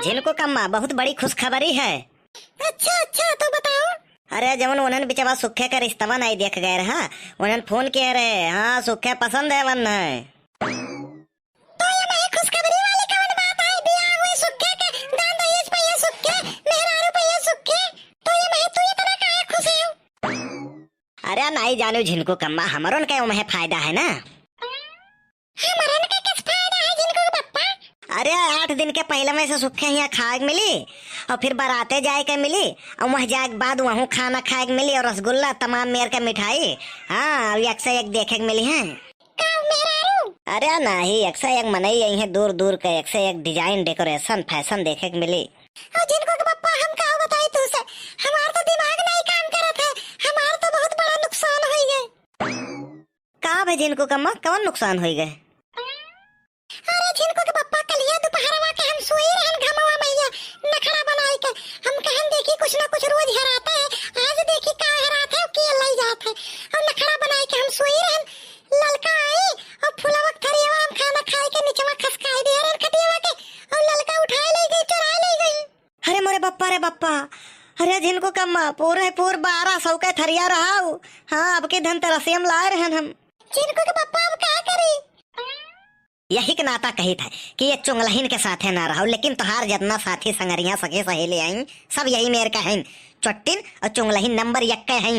जिनको कम्मा बहुत बड़ी खुशखबरी है। अच्छा अच्छा तो बताओ। अरे जवन उन्हन बिचवा सुखे का रिश्तवा नहीं देख गए रहा, उन्हन फोन किए रहे। हाँ सुखे पसंद है वन है। तो ये मैं खुशखबरी वाली कौन बात है? बियाह हुए सुखे के दान दहेज पे ये सुखे मेहरारू पे ये सुखे, तो ये मैं तू इतना काहे खुश है? अरे नहीं जानू जिनको कम्मा, हमारों का उम्हें फायदा है ना। हमारन का किस फायदा है जिनको पप्पा? अरे 8 दिन के पहले में से सुखे यहाँ खाए के मिली और फिर बाराते जाए के मिली और वहाँ जाए के बाद वहाँ खाना खाए के मिली और रसगुल्ला तमाम मेर के मिठाई। हाँ एक से एक देखे के मिली है। अरे नहीं एक से एक मनई यही है, दूर दूर के एक से एक डिजाइन डेकोरेशन फैशन देखे के मिली। और जिनको के पप्पा हम का बताई तू से, हमार तो दिमाग नहीं काम करत है, हमार तो बहुत बड़ा नुकसान हो गए। का भाई जिनको कम्मा कौन नुकसान हो गए? अरे जिनको के पप्पा कलिया दोपहरवा के हम सोई रहन घमवा मैया नखड़ा बनाई के हम कहन देखी कुछ ना कुछ रोज हराता है, आज देखी का हराता है के लई जात है और नखड़ा बनाई के हम सोई रहन। ललका आई और फुलवा थरियावा हम खाना खाए के नीचवा खसकाई दे रहन खटियावा के और ललका उठाए ले गई चुरा ले गई। अरे मोरे बप्पा रे बप्पा, अरे जिनको कम्मा पूरे 1200 का थरिया रहा। हाँ अब के धनतेरस हम लाए रहन हम। जिनको के पप्पा हम क्या करी? यही के नाता कही था कि ये चुंगलहीन के साथे ना रहो, लेकिन तोहार जितना साथी संगरिया सके सहेली आई सब यही मेर का हैं। चट्टिन और चुंगलहीन नंबर 1 के हैं।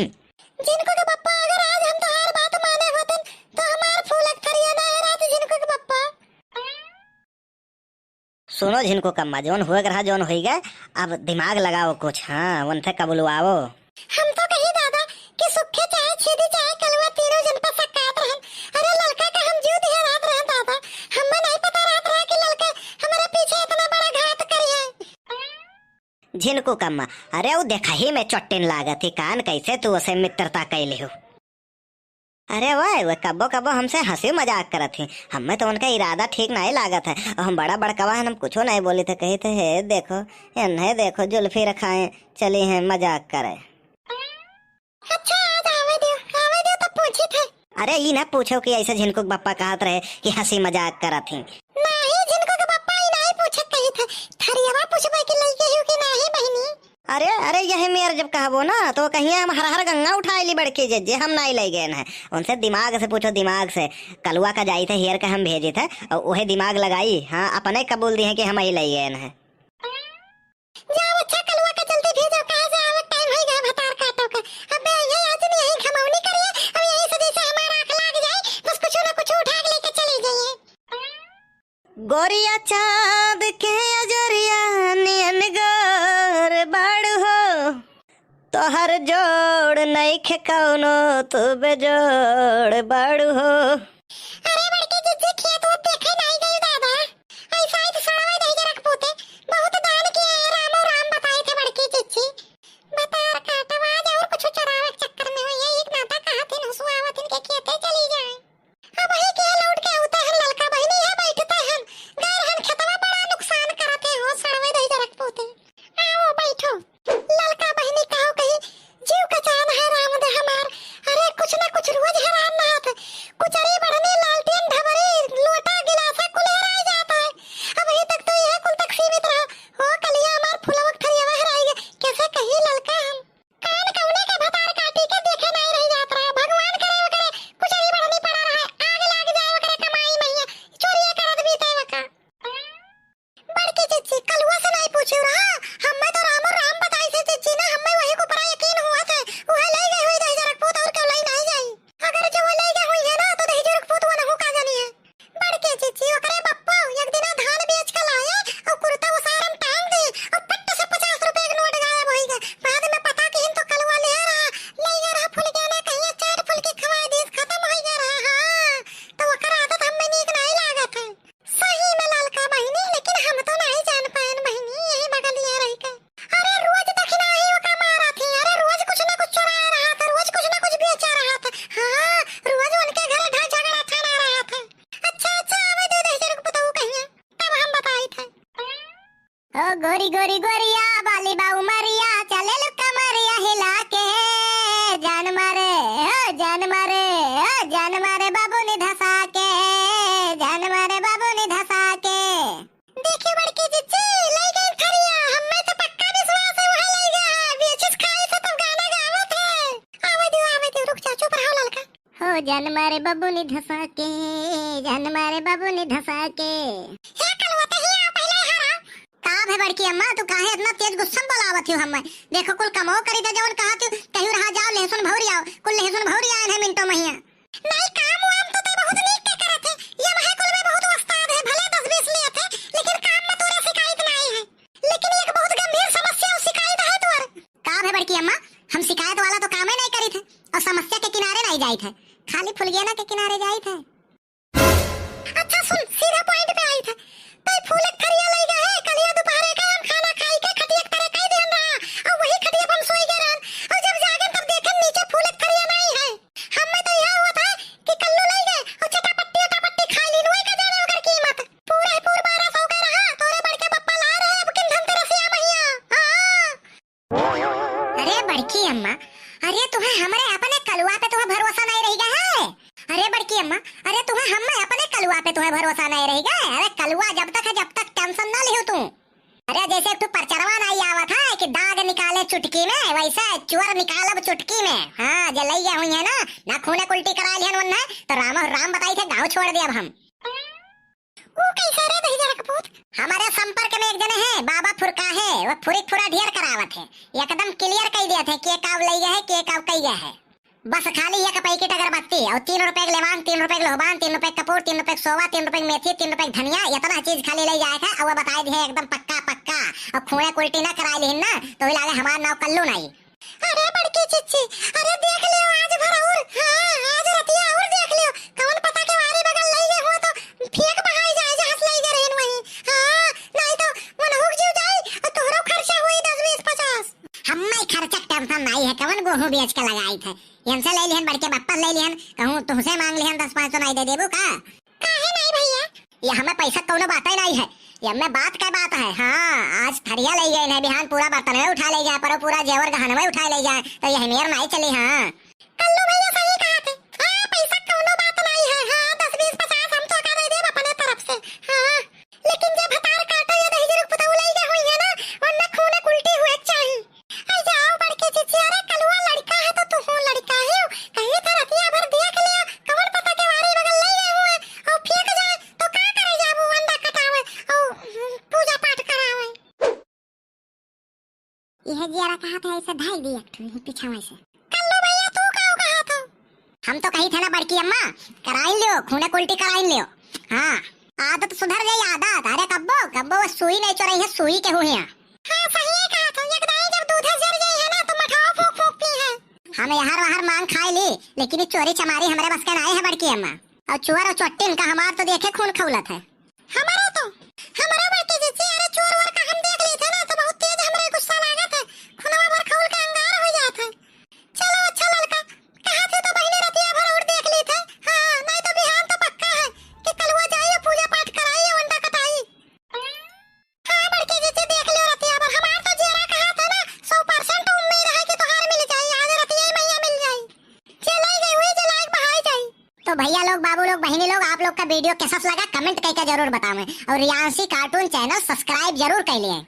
जिनको के पप्पा अगर आज हम तोहार बात माने होतन तो हमार फूलक थरिया ना रात जिनको के पप्पा। सुनो जिनको कम्मा जोन हुए रहा जोन हो गए, अब दिमाग लगाओ कुछ। हाँ उनसे कबुलवाओ। हम तो कही दादा कि सुखे चाहे छेदी चाहे कलवा तीनों जन पर सकात रहन। अरे लड़का का हम जीव दिया रात रहन दादा, हमें नहीं पता रात रहा कि लड़का हमारे पीछे इतना बड़ा घात करिए। जिनको कम्मा अरे वो देखा ही मैं चट्टिन लागत ही कान कैसे तू उसे मित्रता कैले हो। अरे वह कब्बो कब्बो हमसे हंसी मजाक करत थी, हमें तो उनका इरादा ठीक नहीं लागत है और हम बड़ा बड़कवा हम कुछ नहीं बोले थे। कही थे हे देखो इन्हें देखो जुल्फी रखाए चली हैं मजाक करे। अच्छा आज आवे दियो तो पूछी थे। अरे ये ना पूछो कि ऐसे जिनको बप्पा कहत रहे कि हंसी मजाक करत थी। नहीं जिनको के पप्पा ही नहीं पूछे कही थे, थरियावा पूछबे कि लइके हो कि नहीं बहनी। अरे अरे यही मेरे जब कहबो ना तो कहीं हम हर हर गंगा उठाए ली बड़के जे हम नहीं ले गए हैं। उनसे दिमाग से पूछो, दिमाग से। कलुआ का जाई थे हेयर का हम भेजे थे और वही दिमाग लगाई। हाँ अपने कबूल दिए कि हम ही ले गए हैं। जाओ अच्छा कलुआ का जल्दी भेजो, कहां से आवे टाइम हो गया भतार काटो का। अबे ये आज नहीं यही खमौनी करिए अब यही से जैसे हमारा आंख लाग जाए बस कुछ ना कुछ उठा के लेके चले जाइए। गोरिया चाँद के अजरिया नियन गोर बाड़ हो, तोहर जोड़ नहीं खे कौनो तू बेजोड़ बाड़ हो। अरे बड़की जिज्जी खेत वो देखे नहीं गई दादा, ऐसा ही तो सड़ावे नहीं जरक पोते बहुत दान किए हैं रामो राम बताए थे बड़की जिज्जी। बतार काटवा जा और कुछ चरावे के चक्कर में हुई है एक नाता कहा तीन हुसुआवत इनके खेते चली जाए। अब वही के लौट के उते हन ललका बहनी है बैठते हन गैर हन खेतवा बड़ा नुकसान करते हो सड़वे नहीं जरक पोते। आओ बैठो ललका बहनी कहो कहीं जीव का जान है राम दे हमार। अरे कुछ ना कुछ रोज हैरान ना आते कुछ अरे बढ़नी लालटेन ढबरी लोटा गिलासा कुलेरा आ जाता है। अब अभी तक तो यह कुल तक सीमित रहा हो कलिया हमार फुलवक थरियावा हराई गए कैसे कहीं ललका हम कान कौने के भतार काटी के देखे नहीं रह जात रहा। भगवान करे कुछ अरे बढ़नी पड़ा रहा आग लाग जाए करे कमाई मैया चोरिया करत बीते वका। बड़की चिच्ची कलुआ से नहीं पूछू रहा हमें तो राम और राम बताई से चिच्ची ना हमें वही को बड़ा यकीन हुआ था वह ले गई हुई दही जरक पूत और क्यों ले नहीं जाई। अगर जो ले गई हुई है ना तो दही जरक पूत वो ना हो का जानी है। बड़की चिच्ची ओकरे बप्पा एक दिन धान बेच के लाए और कुर्ता उसारम टांग दे और पट्ट से 50 रुपए के नोट गायब हो गए। बाद में पता कि तो कलवा ले रहा फुल के ना कहीं चार फुल की खवाई दी खत्म हो गया रहा। हाँ तो ओकर आदत हमें नीक नहीं लागत है सही में ललका बहनी, लेकिन हम तो नहीं जान पाएन बहनी यही बगल ये रही के। अरे रोज दक्षिणा ही वो का मारा थी, अरे रोज कुछ ना कुछ चुरा रहा था, रोज कुछ ना कुछ बेचा रहा था। हाँ रोज उनके घर ढा झगड़ा था ना रहा था। अच्छा आवे दो दही जरक बताओ कहीं तब हम बताई थे। ओ गोरी गोरी गोरिया बाली बाऊ मरिया चले लुका मरिया हिला के जान मारे ओ जान मारे ओ जान मारे बाबू ने धसा के जान मारे बाबू ने धसा के। देखिए बड़की जिज्जी ले गई जान मारे बाबू ने धसा के, जान मारे बाबू ने धसा के। हे कलवा तो ही आ पहले हरा। का है बड़की अम्मा, तू काहे इतना तेज गुस्सा में बोलावत हो हमें? देखो कुल कमो करी दे जवन कहा तू कहीं रहा जाओ लहसुन भौरी आओ, कुल लहसुन भौरी आए हैं मिनटों में ही। नहीं काम वाम तो ते बहुत नीक के करत है, ये महे कुल में बहुत उस्ताद है, भले 10-20 लिए थे लेकिन काम में तोरे शिकायत नहीं है। लेकिन एक बहुत गंभीर समस्या और शिकायत है तोर। का है बड़की अम्मा, हम शिकायत वाला तो काम ही नहीं करी थे और समस्या के किनारे नहीं जाई थे, खाली फुलगियाना के किनारे जाई थे। अच्छा सुन, सीधा पॉइंट पे आई था। तो फूल एक खरिया लई गए है, कलिया दोपहर के हम खाना खाई के खटिया के तरह कई देन रहा और वही खटिया पर हम सोई गए रहन और जब जागे तब देखे नीचे फूल एक खरिया नहीं है। हम में तो यह हुआ था कि कल्लू लई गए और चटापट्टी खा ली, नोई का जाने अगर कीमत पूरा ही पूरा 1200 का रहा। तोरे बड़के पप्पा ला रहे अब किन धनतेरसिया भैया। हां अरे बड़की अम्मा, अरे तुम्हें हमारे अपने कलुआ पे तुम्हें भरोसा नहीं रहेगा है? अरे बड़की अम्मा, अरे तुम्हें हम में अपने कलुआ पे तुम्हें भरोसा नहीं रहेगा? अरे कलुआ जब तक है जब तक टेंशन ना लियो तू। अरे जैसे तू परचरवा नहीं आवत है कि दाग निकाले चुटकी में, वैसे चुअर निकालब चुटकी में। हाँ जलैया हुई है ना खूने उल्टी करा लिहन वन्ना तो राम बताई थे गाँव छोड़ दिया अब हम। वो कैसे रे दही जरा कपूत? हमारे संपर्क में एक जने है बाबा फुरका है, वो फुरिक फुरा ढेर करावत है, एकदम क्लियर कह दिया थे के काव लई है के काव कई है। बस खाली एक पैकेट अगरबत्ती और 3 रुपए के लेवान, 3 रुपए के लोहबान, 3 रुपए कपूर, 3 रुपए सोवा, 3 रुपए मेथी, 3 रुपए धनिया, इतना चीज खाली ले जाए था और वो बताए दिए एकदम पक्का पक्का। और खूने उल्टी ना करा ली ना तो लागे हमारा नाव कल्लू नहीं। अरे बड़की चिच्ची, अरे देख लियो आज भर और हां आज रतिया और देख लियो, कौन पता के वारे बगल लई गए हो तो फेंक बहाई जाए जहां से लई गए रहन वही। हां नहीं तो मन हुक जीव जाई और तोहरो खर्चा हुई 10-20-50। हम्मे खर्चा टेंशन नहीं है, कवन गेहूं बेच के लगाई थे, इनसे ले लिहन, बड़के बप्पा ले लिहन, कहूं तुमसे मांग लिहन 10-5 तो नहीं दे देबू का? काहे नहीं भैया? ये हमें पैसा कोनो बात ही नहीं है, ये हमें बात का बात है। हाँ आज थरिया ले गए ना, बिहान पूरा बर्तन में उठा ले जाए, पर पूरा जेवर गहना में उठा ले जाए तो ये मेर नहीं चली। हाँ कल्लू भैया सही कहा थे। हां पैसा कोनो बात नहीं है। हां 10-20-50 हम तो का दे देब अपने तरफ से। हां लेकिन जब हतार काटो या दही जरूर पता लई गए हुई है ना वरना खूने उल्टी हुए चाहिए। आई जाओ बड़के चिच्ची, अरे कलुआ लड़का है तो तू हो लड़का है, कहीं तो रतिया भर देख लियो, कौन पता के वारे बगल लई गए हुए और फेंक जाए तो का करे जाबू अंडा कटावे और पूजा पाठ करावे। यह जियारा कहा था ऐसे ढाई दिया पीछा में से। कल्लू भैया तू का कहा था? हम तो कही थे ना बड़की अम्मा कराई लियो, खूने उल्टी कराई लियो। हाँ आदत सुधर गई आदत। अरे कब्बो कब्बो वो सुई नहीं चोरई है, सुई के हुए हैं। हां सही कहा था, एकदम जब दूध जर जाए है ना तो मठाओ फूक फूक पी है। हम यहाँ वहां मांग खाई ली लेकिन ये चोरी चमारी हमारे बस के नहीं है बड़की अम्मा। और चुअर और चट्टिन का हमार तो देखे खून खौलत है। हमारा तो हमारा बड़के चिच्ची, अरे चोर वर का हम देख लिए थे ना तो बहुत तेज हमरे गुस्सा लागत है, खुनवा भर खौल के अंगार हो जात है। चलो अच्छा लड़का कहा थे तो बहिनी रतिया भर और देख ली थे। हां नहीं तो बिहान तो पक्का है कि कलवा जाइए पूजा पाठ कराइए अंडा कटाई। हां बड़के चिच्ची देख लियो रतिया भर, हमार तो जेरा कहा था ना 100% उम्मीद है कि तोहार मिल जाई, आज रतिया ही मैया मिल जाई। चलाई गई हुई जलाई बहाई जाई। तो भैया लोग बाबू लोग बहनी लोग आप लोग का वीडियो कैसा लगा कमेंट करके जरूर बतावें और रियांसी कार्टून चैनल सब्सक्राइब जरूर कर लिए।